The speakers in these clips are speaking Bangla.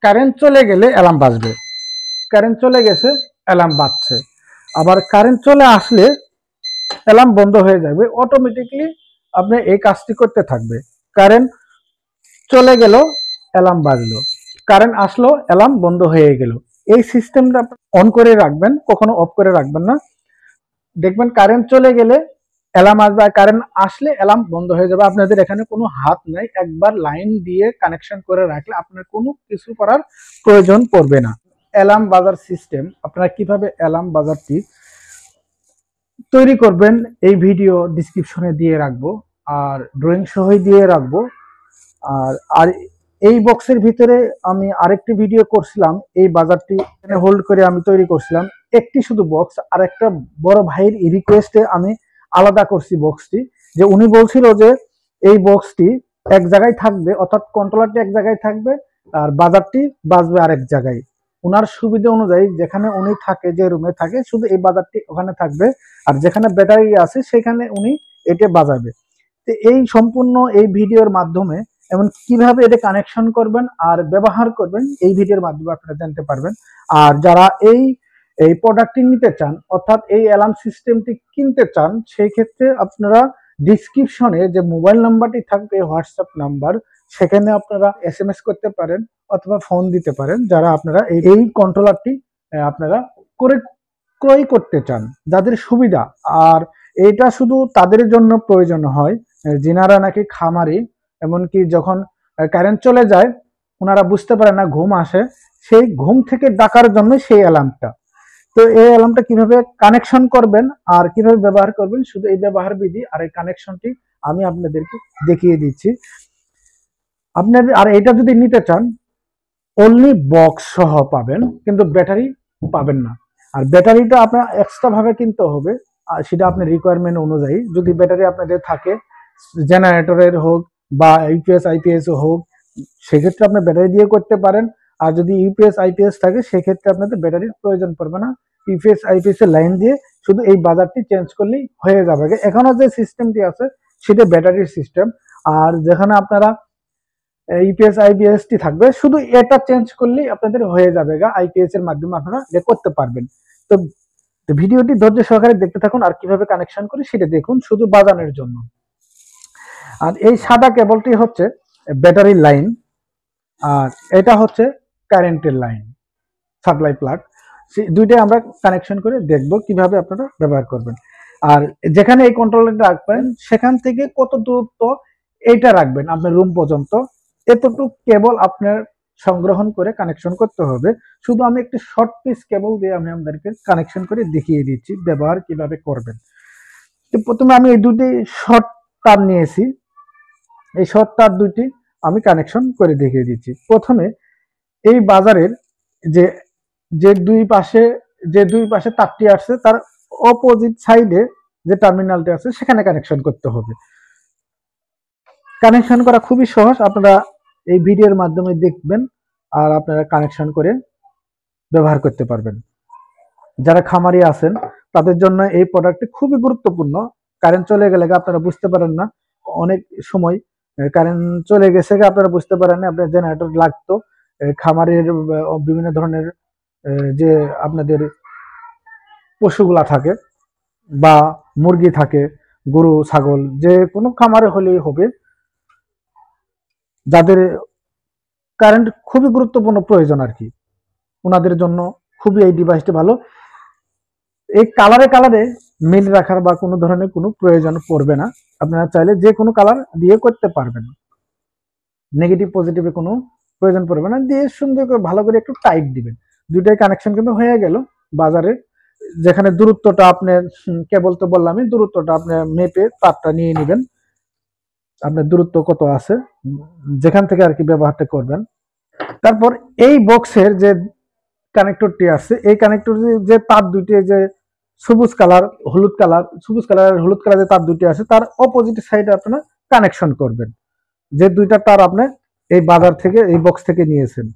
কারেন্ট চলে গেলে অ্যালার্ম বাজবে, কারেন্ট চলে গেছে অ্যালার্ম বাজছে, আবার কারেন্ট চলে আসলে অ্যালার্ম বন্ধ হয়ে যাবে। অটোমেটিকলি আপনি এই কাজটি করতে থাকবে। কারেন্ট চলে গেল অ্যালার্ম বাজলো, কারেন্ট আসলো অ্যালার্ম বন্ধ হয়ে গেল। এই সিস্টেমটা অন করে রাখবেন, কখনো অফ করে রাখবেন না। দেখবেন কারেন্ট চলে গেলে অ্যালার্ম আসবে, আর কারেন্ট আসলে অ্যালার্ম বন্ধ হয়ে যাবে। আপনাদের এখানে কোনো হাত নাই, একবার লাইন দিয়ে কানেকশন করে রাখলে আপনার কোনো কিছু করার প্রয়োজন পড়বে না। অ্যালার্ম বাজার সিস্টেম, আপনারা কিভাবে অ্যালার্ম বাজারটি তৈরি করবেন এই ভিডিও ডিসক্রিপশনে দিয়ে রাখবো, আর ড্রয়িং সহই দিয়ে রাখবো। আর আর এই বক্সের ভিতরে আমি আরেকটি ভিডিও করছিলাম, এই বাজারটি হোল্ড করে আমি তৈরি করছিলাম একটি শুধু বক্স। আর একটা বড় ভাইয়ের রিকোয়েস্টে আমি আলাদা করছি বক্সটি, যে উনি বলছিল যে এই বক্সটি এক জায়গায় থাকবে, অর্থাৎ কন্ট্রোলারটি এক জায়গায় থাকবে আর বাজারটি বাজবে আরেক জায়গায়। ওনার সুবিধা অনুযায়ী যেখানে উনি থাকে, যে রুমে থাকে, শুধু এই বাজারটি ওখানে থাকবে, আর যেখানে ব্যাটারি আছে সেখানে উনি এটা বাজাবে। তো এই সম্পূর্ণ এই ভিডিওর মাধ্যমে এবং কিভাবে এটা কানেকশন করবেন আর ব্যবহার করবেন এই ভিডিওর মাধ্যমে আপনারা জানতে পারবেন। আর যারা এই এই প্রোডাক্টটি নিতে চান, অর্থাৎ এই অ্যালার্ম সিস্টেমটি কিনতে চান, সেই ক্ষেত্রে আপনারা ডিসক্রিপশনে যে মোবাইল নাম্বারটি থাকবে, হোয়াটসঅ্যাপ নাম্বার, সেখানে আপনারা এসএমএস করতে পারেন অথবা ফোন দিতে পারেন, যারা আপনারা এই কন্ট্রোলারটি আপনারা করে ক্রয় করতে চান, যাদের সুবিধা। আর এটা শুধু তাদের জন্য প্রয়োজন হয় যিনারা নাকি খামারি, এমনকি যখন কারেন্ট চলে যায় ওনারা বুঝতে পারে না, ঘুম আসে, সেই ঘুম থেকে ডাকার জন্য সেই অ্যালার্মটা। তো এই অ্যালার্মটা কিভাবে কানেকশন করবেন আর কিভাবে ব্যবহার করবেন, শুধু এই ব্যবহার বিধি আর এই কানেকশনটি আমি আপনাদেরকে দেখিয়ে দিচ্ছি। আপনাদের আর এটা যদি নিতে চান অনলি বক্স সহ পাবেন, কিন্তু ব্যাটারি পাবেন না। আর ব্যাটারিটা আপনার এক্সট্রা ভাবে কিনতে হবে, আর সেটা আপনার রিকোয়ারমেন্ট অনুযায়ী। যদি ব্যাটারি আপনাদের থাকে, জেনারেটরের হোক বা ইউপিএস আইপিএস হোক, সেক্ষেত্রে আপনি ব্যাটারি দিয়ে করতে পারেন। আর যদি ইউপিএস আইপিএস থাকে সেক্ষেত্রে আপনাদের ব্যাটারির প্রয়োজন পড়বে না, ইউপিএস আইপিএস এর লাইন দিয়ে শুধু এই বাজারটি চেঞ্জ করলেই হয়ে যাবে। এখনো যে সিস্টেমটি আছে সেটা ব্যাটারির সিস্টেম, আর যেখানে আপনারা ইউপিএস আইপিএস টি থাকবে, শুধু এটা চেঞ্জ করলেই আপনাদের হয়ে যাবে, আইপিএস এর মাধ্যমে আপনারা করতে পারবেন। তো ভিডিওটি ধৈর্য সহকারে দেখতে থাকুন, আর কিভাবে কানেকশন করি সেটা দেখুন, শুধু বাজানোর জন্য। আর এই সাদা কেবলটি হচ্ছে ব্যাটারির লাইন, আর এটা হচ্ছে কারেন্টের লাইন, সাপ্লাই প্লাগ। দুইটাই আমরা কানেকশন করে দেখব কিভাবে আপনারা ব্যবহার করবেন। আর যেখানে এই কন্ট্রোলারটা রাখবেন সেখান থেকে কত দূরত্ব এইটা রাখবেন আপনার রুম পর্যন্ত, এতটুকু কেবল আপনার সংগ্রহণ করে কানেকশন করতে হবে। শুধু আমি একটি শর্ট পিস কেবল দিয়ে আমি আপনাদেরকে কানেকশন করে দেখিয়ে দিচ্ছি ব্যবহার কিভাবে করবেন। তো প্রথমে আমি এই দুটি শর্ট তার নিয়েছি, এই শর্ট তার দুটি আমি কানেকশন করে দেখিয়ে দিচ্ছি। প্রথমে এই বাজারের যে যে দুই পাশে তারটি আসছে তার অপোজিট সাইডে যে টার্মিনালটি আছে সেখানে কানেকশন করতে হবে। কানেকশন করা খুবই সহজ, আপনারা এই ভিডিওর মাধ্যমে দেখবেন আর আপনারা কানেকশন করে ব্যবহার করতে পারবেন। যারা খামারি আছেন তাদের জন্য এই প্রোডাক্টটি খুবই গুরুত্বপূর্ণ। কারেন্ট চলে গেলে আপনারা বুঝতে পারেন না, অনেক সময় কারেন্ট চলে গেছে আপনারা বুঝতে পারেন না, আপনার জেনারেটর লাগতো। খামারের বিভিন্ন ধরনের যে আপনাদের পশুগুলা থাকে বা মুরগি থাকে, গরু ছাগল, যে কোনো খামারে হলেই হবে, যাদের কারেন্ট খুবই গুরুত্বপূর্ণ প্রয়োজন আর কি, ওনাদের জন্য খুবই এই ডিভাইসটি ভালো। এই কালারে কালারে মিল রাখার বা কোনো ধরনের কোনো প্রয়োজন পড়বে না, আপনারা চাইলে যে কোনো কালার দিয়ে করতে পারবেন, নেগেটিভ পজিটিভে কোনো প্রয়োজন পড়বে না। দিয়ে সুন্দর করে ভালো করে একটু টাইট দিবেন। দুইটাই কানেকশন কিন্তু হয়ে গেল। বাজারে যেখানে দূরত্বটা আপনার কেবল তো বললামই, দূরত্বটা আপনার মেপে তারটা নিয়ে নেবেন, আপনার দূরত্ব কত আছে যেখান থেকে আর কি ব্যবহারটা করবেন। তারপর এই বক্সের যে কানেক্টরটি আছে, এই কানেক্টর যে তার দুইটি, যে সবুজ কালার হলুদ কালার, সবুজ কালার হলুদ কালার যে তার দুইটি আছে তার অপোজিট সাইডে আপনারা কানেকশন করবেন, যে দুইটা তার আপনি এই বাজার থেকে এই বক্স থেকে নিয়েছেন।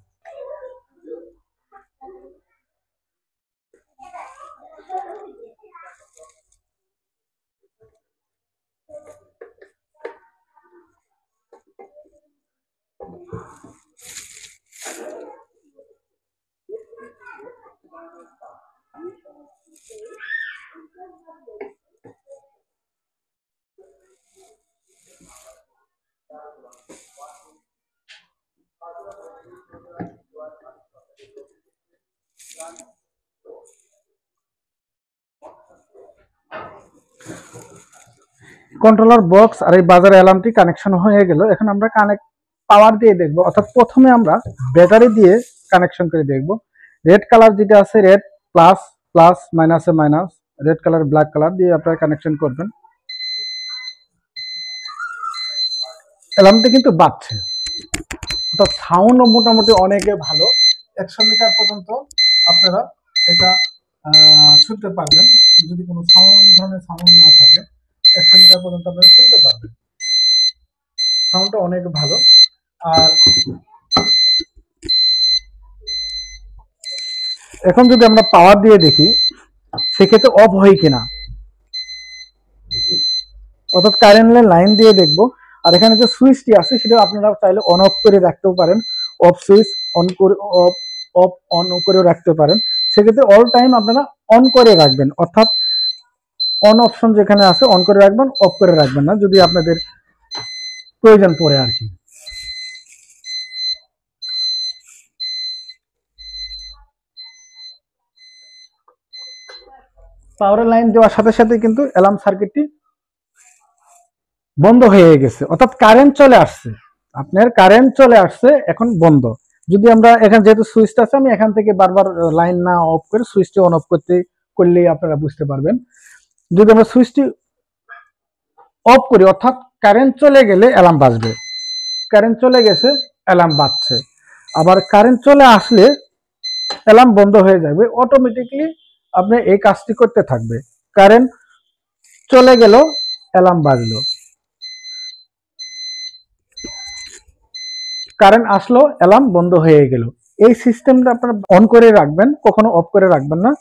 কন্ট্রোলার বক্স আর এই বাজার অ্যালার্মটি কানেকশন হয়ে গেল। এখন আমরা পাওয়ার দিয়ে দেখব, অর্থাৎ প্রথমে আমরা ব্যাটারি দিয়ে কানেকশন করে দেখব। রেড কালার যেটা আছে, রেড প্লাস প্লাস, মাইনাসে minus, red colour black colour দিয়ে আপনারা কানেকশন করবেন। অ্যালার্মটি কিন্তু বাজছে, অর্থাৎ সাউন্ড মোটামুটি অনেকে ভালো। 100 মিটার পর্যন্ত আপনারা এটা শুনতে পারবেন। যদি কোনো ধরনের সাউন্ড না থাকে, 100 মিটার পর্যন্ত আপনারা শুনতে পারবেন। সাউন্ডটা অনেক ভালো। আর এখন যদি আমরা পাওয়ার দিয়ে দেখি, সেক্ষেত্রে অফ হয় কিনা, অর্থাৎ কারেন্টের লাইন দিয়ে দেখব। আর এখানে যে সুইচটি আছে সেটা আপনারা চাইলে অন অফ করে রাখতেও পারেন, অফ সুইচ অন করে অফ অন করেও রাখতে পারেন। সেক্ষেত্রে অল টাইম আপনারা অন করে রাখবেন, অর্থাৎ অন অপশন যেখানে আছে অন করে রাখবেন, অফ করে রাখবেন না যদি আপনাদের প্রয়োজন পড়ে আর কি। পাওয়ারের লাইন দেওয়ার সাথে সাথে কিন্তু অ্যালার্ম সার্কিটটি বন্ধ হয়ে গেছে, অর্থাৎ কারেন্ট চলে আসছে। আপনার কারেন্ট চলে আসছে, এখন বন্ধ। যদি আমরা এখানে যেহেতু সুইচটা আছে, আমি এখান থেকে বারবার লাইন না অফ করে সুইচটি অন অফ করলেই আপনারা বুঝতে পারবেন। যদি আমরা সুইচটি অফ করি, অর্থাৎ কারেন্ট চলে গেলে অ্যালার্ম বাজবে। কারেন্ট চলে গেছে, অ্যালার্ম বাজছে। আবার কারেন্ট চলে আসলে অ্যালার্ম বন্ধ হয়ে যাবে। অটোমেটিকলি আপনি এই কাজটি করতে থাকবে। কারেন্ট চলে গেল, অ্যালার্ম বাজলো, কারেন্ট আসলো, অ্যালার্ম বন্ধ হয়ে গেল। এই সিস্টেমটা আপনারা অন করে রাখবেন, কখনো অফ করে রাখবেন না।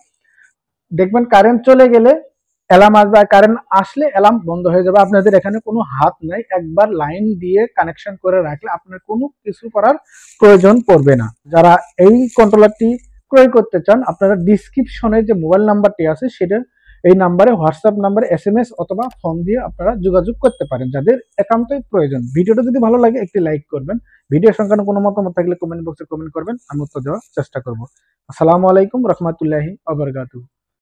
দেখবেন কারেন্ট চলে গেলে অ্যালার্ম আসবে, আর কারেন্ট আসলে অ্যালার্ম বন্ধ হয়ে যাবে। আপনাদের এখানে কোনো হাত নাই, একবার লাইন দিয়ে কানেকশন করে রাখলে আপনার কোনো কিছু করার প্রয়োজন পড়বে না। যারা এই কন্ট্রোলারটি ক্রয় করতে চান, আপনারা ডিসক্রিপশনে যে মোবাইল নাম্বারটি আছে সেটা, এই নাম্বারে হোয়াটসঅ্যাপ নাম্বারে SMS অথবা ফোন দিয়ে আপনারা যোগাযোগ করতে পারেন যাদের একান্তই প্রয়োজন। ভিডিওটা যদি ভালো লাগে একটি লাইক করবেন। ভিডিও সংক্রান্ত কোনো মতামত থাকলে কমেন্ট বক্সে কমেন্ট করবেন, আমি উত্তর দেওয়ার চেষ্টা করব। আসসালামু আলাইকুম রহমতুল্লাহি ওয়া বারাকাতুহু।